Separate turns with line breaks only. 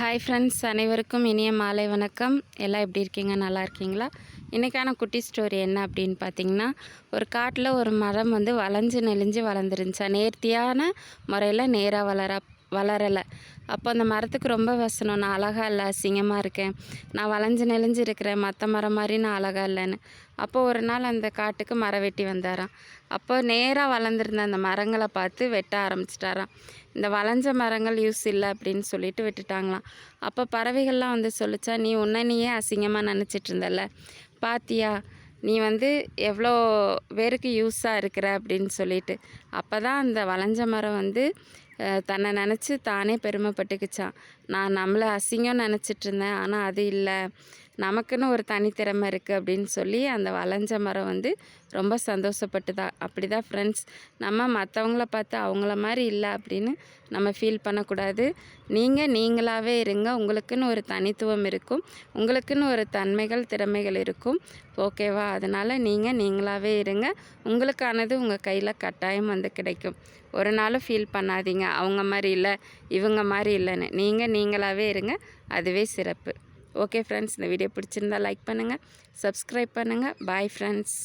Hi friends, அனைவருக்கும் இனிய மாலை வணக்கம். எல்லாம் எப்படி இருக்கீங்க? நல்லா இருக்கீங்களா? இன்றைக்கான குட்டி ஸ்டோரி என்ன அப்படின்னு பார்த்தீங்கன்னா, ஒரு காட்டில் ஒரு மரம் வந்து வளைஞ்சு நெளிஞ்சு வளர்ந்துருந்துச்சா. நேர்த்தியான முறையில் நேராக வளரலை. அப்போ அந்த மரத்துக்கு ரொம்ப வசனம், நான் அழகாக இல்லை, அசிங்கமாக இருக்கேன், நான் வளைஞ்சு நெளிஞ்சு இருக்கிறேன், மற்ற மரம் மாதிரி நான் அழகாக இல்லைன்னு. அப்போ ஒரு நாள் அந்த காட்டுக்கு மரம் வெட்டி வந்தாராம். அப்போ நேராக வளர்ந்துருந்த அந்த மரங்களை பார்த்து வெட்ட ஆரம்பிச்சிட்டாராம். இந்த வளைஞ்ச மரங்கள் யூஸ் இல்லை அப்படின்னு சொல்லிட்டு விட்டுட்டாங்களாம். அப்போ பறவைகள்லாம் வந்து சொல்லிச்சா, நீ நீயே அசிங்கமாக நினச்சிட்டு இருந்தல, பாத்தியா நீ வந்து எவ்வளோ பேருக்கு யூஸாக இருக்கிற அப்படின்னு சொல்லிட்டு. அப்போ தான் அந்த வளைஞ்ச மரம் வந்து தன்னை நினச்சி தானே பெருமைப்பட்டுக்குச்சான். நான் நம்மளை அசிங்கம் நினச்சிட்டு இருந்தேன், ஆனால் அது இல்லை, நமக்குன்னு ஒரு தனித்திறமை இருக்குது அப்படின்னு சொல்லி அந்த வளைஞ்ச மரம் வந்து ரொம்ப சந்தோஷப்பட்டுதா. அப்படி தான் ஃப்ரெண்ட்ஸ், நம்ம மற்றவங்கள பார்த்து அவங்கள மாதிரி இல்லை அப்படின்னு நம்ம ஃபீல் பண்ணக்கூடாது. நீங்களாகவே இருங்க. உங்களுக்குன்னு ஒரு தனித்துவம் இருக்கும், உங்களுக்குன்னு ஒரு தன்மைகள் திறமைகள் இருக்கும். ஓகேவா? அதனால் நீங்களாகவே இருங்க. உங்களுக்கானது உங்கள் கையில் கட்டாயம் வந்து கிடைக்கும். ஒரு நாளும் ஃபீல் பண்ணாதீங்க அவங்க மாதிரி இல்லை, இவங்க மாதிரி இல்லைன்னு. நீங்களாகவே இருங்க, அதுவே சிறப்பு. ஓகே ஃப்ரெண்ட்ஸ், இந்த வீடியோ பிடிச்சிருந்தால் லைக் பண்ணுங்கள், சப்ஸ்கிரைப் பண்ணுங்கள். Bye friends.